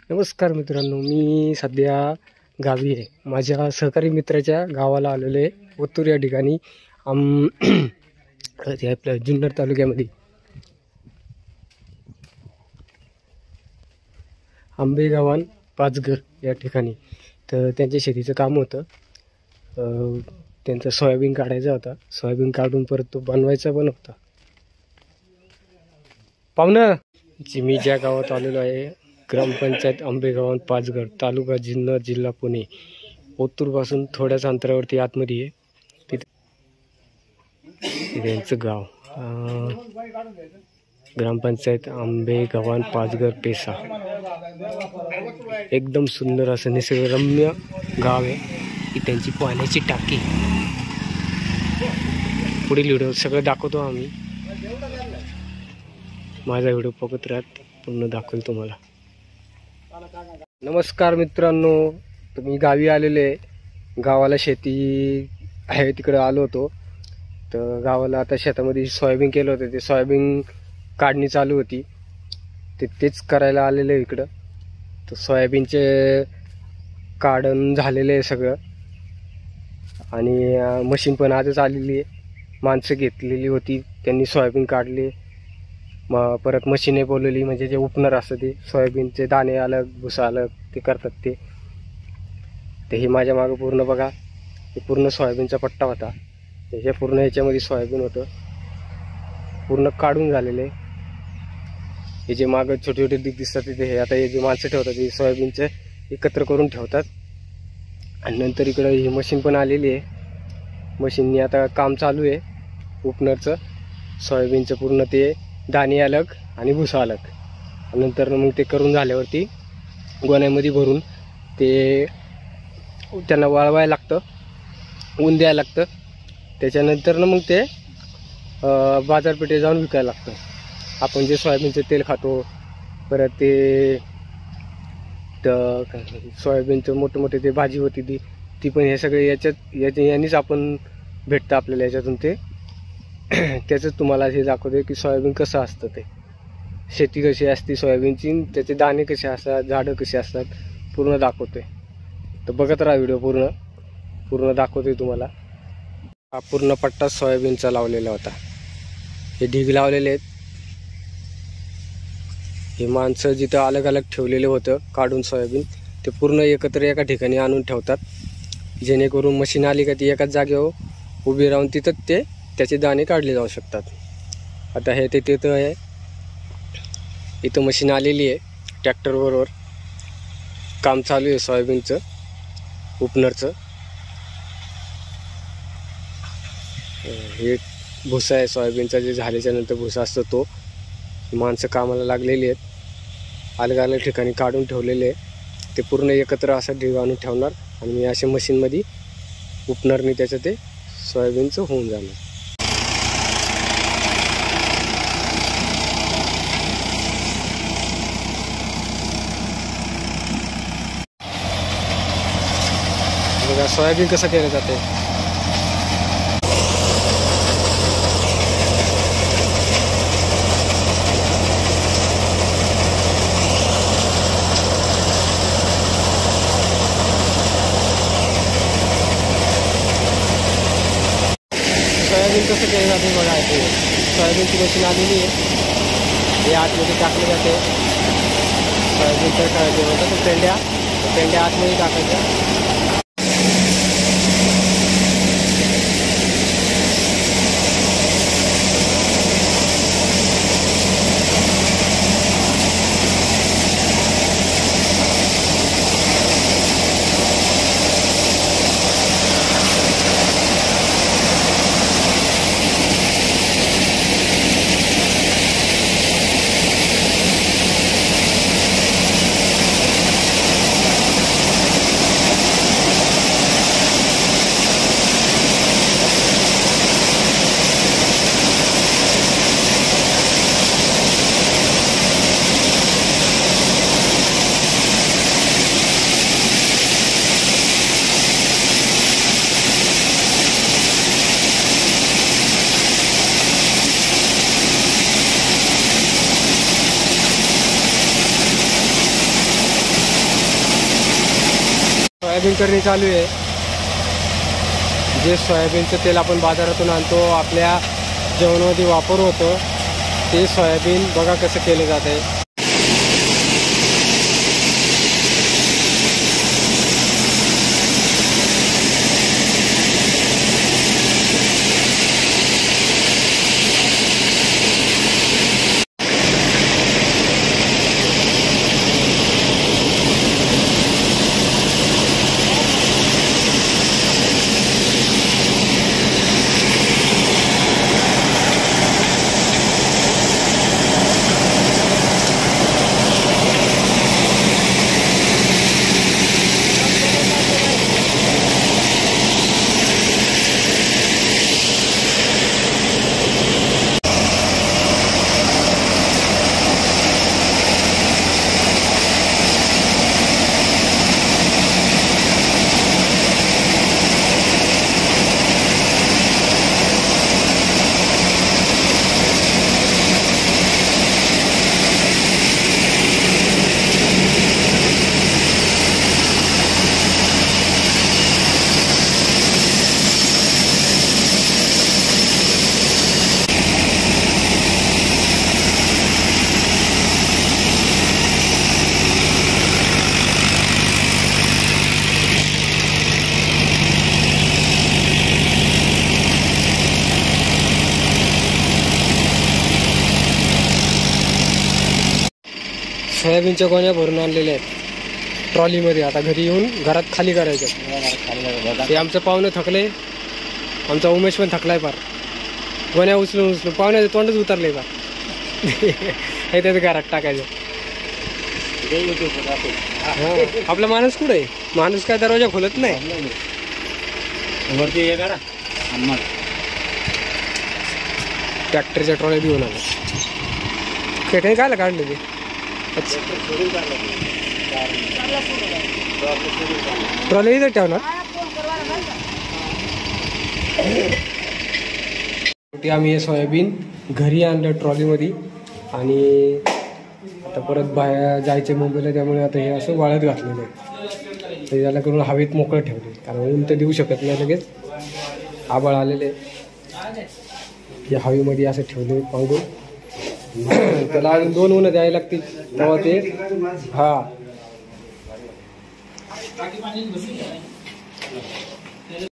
नमस्कार मित्रांनो, मी सध्या गावी आहे. माझ्या सहकारी मित्राच्या गावाला आलेलो आहे. ओतूर या ठिकाणी ते आपल्या जुन्नर तालुक्यामध्ये आंबेगावान पाचघर या ठिकाणी. तर त्यांच्या शेतीचं काम होतं. त्यांचा सोयाबीन काढायचा होता. सोयाबीन काढून परत तो बनवायचा पण होता. पाहुणं मी ज्या गावात आलेलो आहे, ग्रामपंचायत आंबेगावान पाचघर, तालुका जुन्नर, जिल्हा पुणे. ओतूरपासून थोड्याच अंतरावरती आतमध्ये आहे. तिथे यांचं गाव. ग्रामपंचायत आंबेगावान पाचघर पेसा. एकदम सुंदर असं निसर्गरम्य गाव आहे. ही त्यांची पाण्याची टाकी. पुढील व्हिडिओ सगळं दाखवतो आम्ही. माझा व्हिडिओ बघत राहत, पूर्ण दाखवेल तुम्हाला. नमस्कार मित्रांनो, तुम्ही गावी आलेले. गावाला शेती आहे, तिकडे आलो होतो. तर गावाला आता शेतामध्ये सोयाबीन केलं होतं. ते सोयाबीन काढणी चालू होती. तेच करायला आलेलं इकडं. तर सोयाबीनचे काढण झालेलं आहे सगळं. आणि मशीन पण आजच आलेली आहे. माणसं घेतलेली होती, त्यांनी सोयाबीन काढले. मग परत मशीने बोलवली, म्हणजे जे उपनर असतं ते सोयाबीनचे दाणे अलग, भुसा अलग ते करतात ते. हे माझ्या मागं पूर्ण बघा, हे पूर्ण सोयाबीनचा पट्टा होता. त्याच्या पूर्ण याच्यामध्ये सोयाबीन होतं, पूर्ण काढून झालेले. हे जे मागं छोटे छोटे दिसतात तिथे, हे आता हे जे माणसं ठेवतात ते सोयाबीनचे एकत्र करून ठेवतात. आणि नंतर इकडं ही मशीन पण आलेली आहे. मशीननी आता काम चालू आहे उपनरचं. सोयाबीनचं पूर्ण ते दाणे अलग आणि भुसा अलग. नंतर मग ते करून झाल्यावरती गोण्यामध्ये भरून ते त्यांना वाळवायला लागतं, ऊन द्यायला लागतं. त्याच्यानंतर मग ते बाजारपेठेत जाऊन विकायला लागतं. आपण जे सोयाबीनचं तेल खातो, परत ते सोयाबीनचं मोठे मोठे ते भाजी होती ती पण हे सगळे यांनीच आपण भेटतं आपल्याला याच्यातून. ते त्याचंच तुम्हाला हे दाखवते की सोयाबीन कसं असतं, ते शेती कशी असते सोयाबीनची, त्याचे दाणे कसे असतात, झाडं कशी असतात, पूर्ण दाखवतोय. तर बघत राहा व्हिडिओ, पूर्ण दाखवतोय तुम्हाला. हा पूर्ण पट्टा सोयाबीनचा लावलेला होता. हे ढीग लावलेले आहेत. हे माणसं जिथं अलग अलग ठेवलेलं होतं काढून सोयाबीन, ते पूर्ण एकत्र एका ठिकाणी आणून ठेवतात. जेणेकरून मशीन आली का ती एकाच जागेवर उभी राहून तिथं त्याचे दाणे काढले जाऊ शकतात. आता हे ते तिथं आहे, इथं मशीन आलेली आहे. ट्रॅक्टरबरोबर काम चालू आहे सोयाबीनचं, उपनरचं. हे भुसा आहे सोयाबीनचा, जे झाल्याच्या नंतर भुसा असतो तो. माणसं कामाला लागलेली आहेत, अलग अलग ठिकाणी काढून ठेवलेले आहे. ते पूर्ण एकत्र असं ढीग आणून ठेवणार आणि मी अशा मशीनमध्ये उपनरने त्याचं ते सोयाबीनचं होऊन जाणार. बघा सोयाबीन कसं केलं जाते. सोयाबीन कसं केलं जाते बघा. ते सोयाबीनची मशीन आलेली आहे. हे आतमध्ये टाकले जाते. सोयाबीनचं जे म्हणतात पेंड्या आतमध्ये टाकायच्या. सोयाबीन करणी चालू आहे। जे सोयाबीनचं तेल आपण बाजारातून आणतो, आपल्या जेवणामध्ये वापर होतो, ते सोयाबीन बघा कसं केलं जात आहे। सोयाबीनच्या गोण्या भरून आणलेल्या आहेत ट्रॉलीमध्ये। आता घरी येऊन घरात खाली करायचं। ते आमचं पाहुणं थकले, आमचा उमेश पण थकलाय फार। गोण्या उचलून पाहुण्याचं तोंडच उतरले फार। हे त्याचं घरात टाकायचं। आपला माणूस कुठे आहे? माणूस काय दरवाजा खोलत नाही वरती। ट्रॅक्टरच्या ट्रॉल्या घेऊन आलो। खेटे काय काढले ते? ट्रॉली इथं ठेवणार। आम्ही हे सोयाबीन घरी आणलं ट्रॉलीमध्ये आणि आता परत बाहेर जायचे मुंबईला, त्यामुळे आता हे असं वाळत घातलेलं आहे। तर याला करून हवेत मोकळं ठेवले, कारण ऊन तर देऊ शकत नाही लगेच। आबाळ आलेले या हवेमध्ये असं ठेवले पांगून। त्याला अजून 2 ऊन द्यायला लागतील तेव्हा ते हा